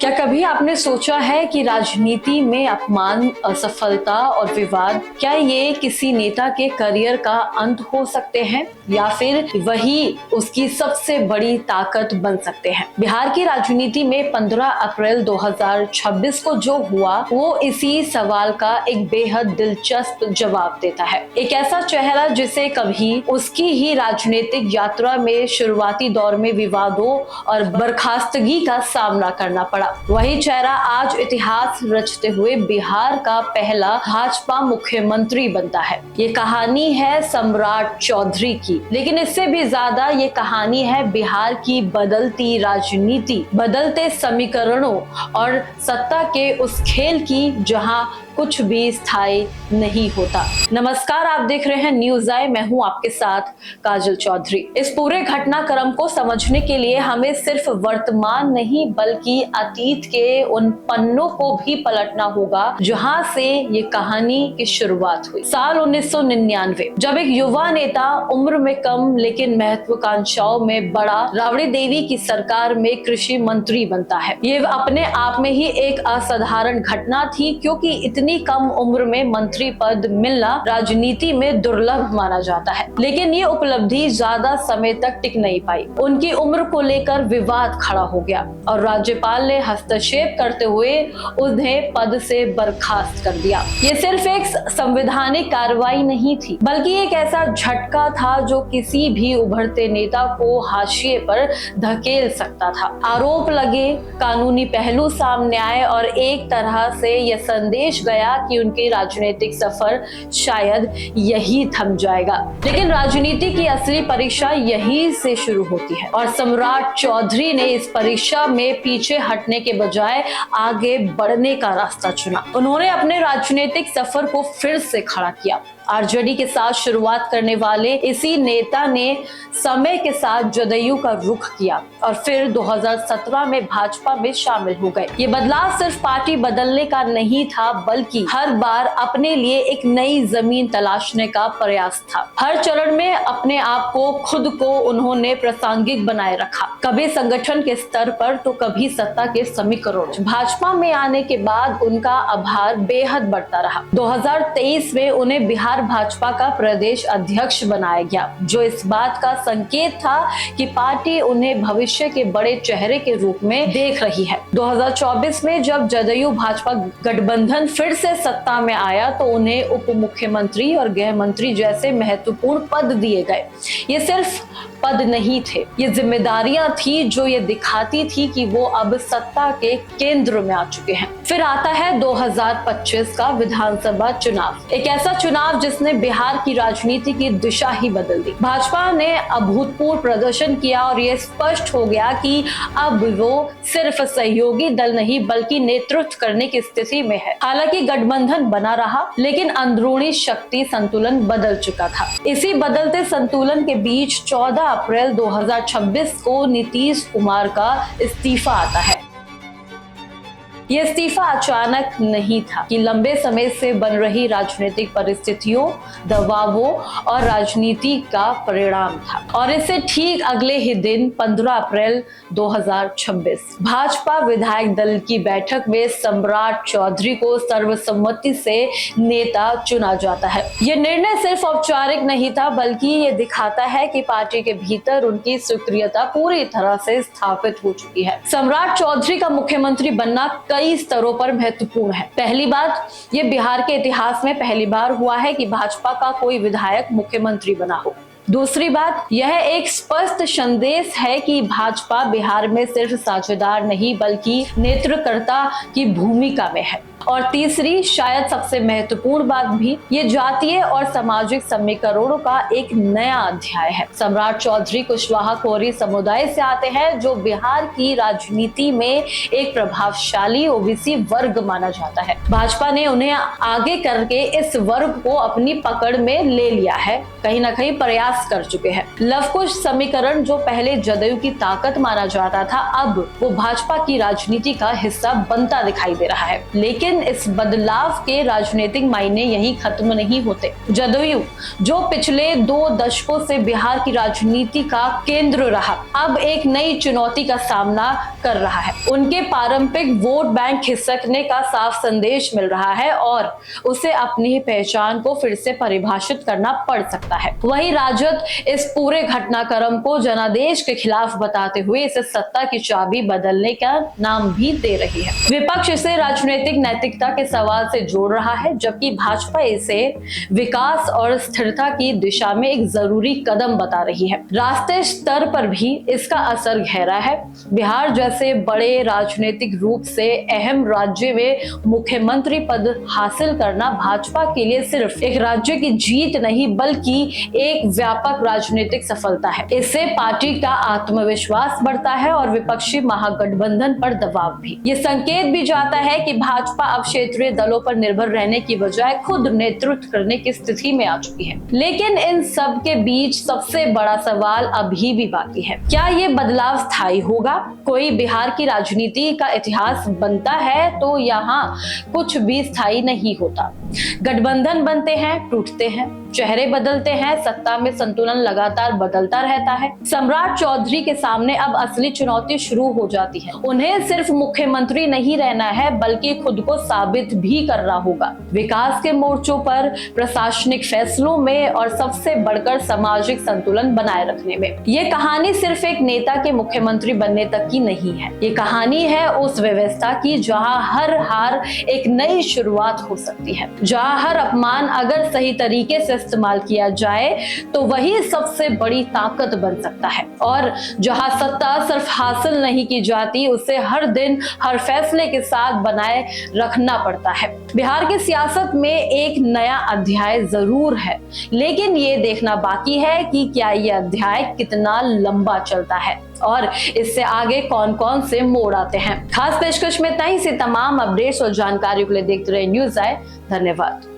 क्या कभी आपने सोचा है कि राजनीति में अपमान, असफलता और विवाद, क्या ये किसी नेता के करियर का अंत हो सकते हैं या फिर वही उसकी सबसे बड़ी ताकत बन सकते हैं? बिहार की राजनीति में 15 अप्रैल 2026 को जो हुआ वो इसी सवाल का एक बेहद दिलचस्प जवाब देता है। एक ऐसा चेहरा जिसे कभी उसकी ही राजनीतिक यात्रा में शुरुआती दौर में विवादों और बर्खास्तगी का सामना करना पड़ा, वही चेहरा आज इतिहास रचते हुए बिहार का पहला भाजपा मुख्यमंत्री बनता है। ये कहानी है सम्राट चौधरी की, लेकिन इससे भी ज्यादा ये कहानी है बिहार की बदलती राजनीति, बदलते समीकरणों और सत्ता के उस खेल की जहां कुछ भी स्थायी नहीं होता। नमस्कार, आप देख रहे हैं न्यूज़ आई, मैं हूं आपके साथ काजल चौधरी। इस पूरे घटनाक्रम को समझने के लिए हमें सिर्फ वर्तमान नहीं बल्कि अतीत के उन पन्नों को भी पलटना होगा जहां से ये कहानी की शुरुआत हुई। साल 1999, जब एक युवा नेता, उम्र में कम लेकिन महत्वाकांक्षाओं में बड़ा, राबड़ी देवी की सरकार में कृषि मंत्री बनता है। ये अपने आप में ही एक असाधारण घटना थी, क्योंकि इतनी कम उम्र में मंत्री पद मिलना राजनीति में दुर्लभ माना जाता है। लेकिन ये उपलब्धि ज्यादा समय तक टिक नहीं पाई। उनकी उम्र को लेकर विवाद खड़ा हो गया और राज्यपाल ने हस्तक्षेप करते हुए उन्हें पद से बर्खास्त कर दिया। ये सिर्फ एक संवैधानिक कार्रवाई नहीं थी, बल्कि एक ऐसा झटका था जो किसी भी उभरते नेता को हाशिए पर धकेल सकता था। आरोप लगे, कानूनी पहलू सामने आए और एक तरह से यह संदेश गया कि उनकी राजनीतिक सफर शायद यही थम जाएगा। लेकिन राजनीति की असली परीक्षा यहीं से शुरू होती है और सम्राट चौधरी ने इस परीक्षा में पीछे हटने के बजाय आगे बढ़ने का रास्ता चुना। उन्होंने अपने राजनीतिक सफर को फिर से खड़ा किया। आरजेडी के साथ शुरुआत करने वाले इसी नेता ने समय के साथ जदयू का रुख किया और फिर 2017 में भाजपा में शामिल हो गए। ये बदलाव सिर्फ पार्टी बदलने का नहीं था, बल्कि हर बार अपने लिए एक नई जमीन तलाशने का प्रयास था। हर चरण में अपने आप को, खुद को उन्होंने प्रासंगिक बनाए रखा, कभी संगठन के स्तर पर तो कभी सत्ता के समीकरण। भाजपा में आने के बाद उनका आभार बेहद बढ़ता रहा। 2023 में उन्हें बिहार भाजपा का प्रदेश अध्यक्ष बनाया गया, जो इस बात का संकेत था कि पार्टी उन्हें भविष्य के बड़े चेहरे के रूप में देख रही है। 2024 में जब जदयू भाजपा गठबंधन फिर से सत्ता में आया तो उन्हें उप मुख्यमंत्री और गृह मंत्री जैसे महत्वपूर्ण पद दिए गए। ये सिर्फ पद नहीं थे, ये जिम्मेदारियां थी जो ये दिखाती थी कि वो अब सत्ता के केंद्र में आ चुके हैं। फिर आता है 2025 का विधानसभा चुनाव, एक ऐसा चुनाव जिसने बिहार की राजनीति की दिशा ही बदल दी। भाजपा ने अभूतपूर्व प्रदर्शन किया और ये स्पष्ट हो गया कि अब वो सिर्फ सहयोगी दल नहीं बल्कि नेतृत्व करने की स्थिति में है। हालांकि गठबंधन बना रहा, लेकिन अंदरूनी शक्ति संतुलन बदल चुका था। इसी बदलते संतुलन के बीच 14 अप्रैल 2026 को नीतीश कुमार का इस्तीफा आता है। यह इस्तीफा अचानक नहीं था कि लंबे समय से बन रही राजनीतिक परिस्थितियों, दबावों और राजनीति का परिणाम था। और इससे ठीक अगले ही दिन 15 अप्रैल 2026 भाजपा विधायक दल की बैठक में सम्राट चौधरी को सर्वसम्मति से नेता चुना जाता है। यह निर्णय सिर्फ औपचारिक नहीं था, बल्कि ये दिखाता है कि पार्टी के भीतर उनकी स्वीकृति पूरी तरह से स्थापित हो चुकी है। सम्राट चौधरी का मुख्यमंत्री बनना कई स्तरों पर महत्वपूर्ण है। पहली बात, ये बिहार के इतिहास में पहली बार हुआ है कि भाजपा का कोई विधायक मुख्यमंत्री बना हो। दूसरी बात, यह एक स्पष्ट संदेश है कि भाजपा बिहार में सिर्फ साझेदार नहीं बल्कि नेतृत्वकर्ता की भूमिका में है। और तीसरी, शायद सबसे महत्वपूर्ण बात भी, ये जातीय और सामाजिक समीकरणों का एक नया अध्याय है। सम्राट चौधरी कुशवाहा कोरी समुदाय से आते हैं, जो बिहार की राजनीति में एक प्रभावशाली ओबीसी वर्ग माना जाता है। भाजपा ने उन्हें आगे करके इस वर्ग को अपनी पकड़ में ले लिया है, कहीं ना कहीं प्रयास कर चुके हैं। लवकुश समीकरण जो पहले जदयू की ताकत माना जाता था, अब वो भाजपा की राजनीति का हिस्सा बनता दिखाई दे रहा है। लेकिन लेकिन इस बदलाव के राजनीतिक मायने यही खत्म नहीं होते। जदयू, जो पिछले 2 दशकों से बिहार की राजनीति का केंद्र रहा, अब एक नई चुनौती का सामना कर रहा है। उनके पारंपरिक वोट बैंक खिसकने का साफ संदेश मिल रहा है और उसे अपनी पहचान को फिर से परिभाषित करना पड़ सकता है। वहीं राजद इस पूरे घटनाक्रम को जनादेश के खिलाफ बताते हुए इसे सत्ता की चाबी बदलने का नाम भी दे रही है। विपक्ष इसे राजनीतिक नैतिकता के सवाल से जोड़ रहा है, जबकि भाजपा इसे विकास और स्थिरता की दिशा में एक जरूरी कदम बता रही है। राष्ट्रीय स्तर पर भी इसका असर गहरा है। बिहार जैसे बड़े राजनीतिक रूप से अहम राज्य में मुख्यमंत्री पद हासिल करना भाजपा के लिए सिर्फ एक राज्य की जीत नहीं बल्कि एक व्यापक राजनीतिक सफलता है। इससे पार्टी का आत्मविश्वास बढ़ता है और विपक्षी महागठबंधन पर दबाव भी। ये संकेत भी जाता है कि भाजपा अब क्षेत्रीय दलों पर निर्भर रहने की बजाय खुद नेतृत्व करने की स्थिति में आ चुकी है। लेकिन इन सब के बीच सबसे बड़ा सवाल अभी भी बाकी है। क्या ये बदलाव स्थायी होगा? कोई बिहार की राजनीति का इतिहास बनता है तो यहाँ कुछ भी स्थायी नहीं होता। गठबंधन बनते हैं, टूटते हैं, चेहरे बदलते हैं, सत्ता में संतुलन लगातार बदलता रहता है। सम्राट चौधरी के सामने अब असली चुनौती शुरू हो जाती है। उन्हें सिर्फ मुख्यमंत्री नहीं रहना है बल्कि खुद को साबित भी करना होगा। विकास के मोर्चों पर, प्रशासनिक फैसलों में और सबसे बढ़कर सामाजिक संतुलन बनाए रखने में। ये कहानी सिर्फ एक नेता के मुख्यमंत्री बनने तक की नहीं है। ये कहानी है उस व्यवस्था की जहां हर हार एक नई शुरुआत हो सकती है, जहां हर अपमान अगर सही तरीके से इस्तेमाल किया जाए तो वही सबसे बड़ी ताकत बन सकता है, और जहां सत्ता सिर्फ हासिल नहीं की जाती, उसे हर दिन हर फैसले के साथ बनाए रखना पड़ता है। बिहार की सियासत में एक नया अध्याय जरूर है, लेकिन ये देखना बाकी है कि क्या ये अध्याय कितना लंबा चलता है और इससे आगे कौन कौन से मोड़ आते हैं। खास पेशकश में इतना ही। से तमाम अपडेट्स और जानकारियों के लिए देखते रहे न्यूज़ आए। धन्यवाद।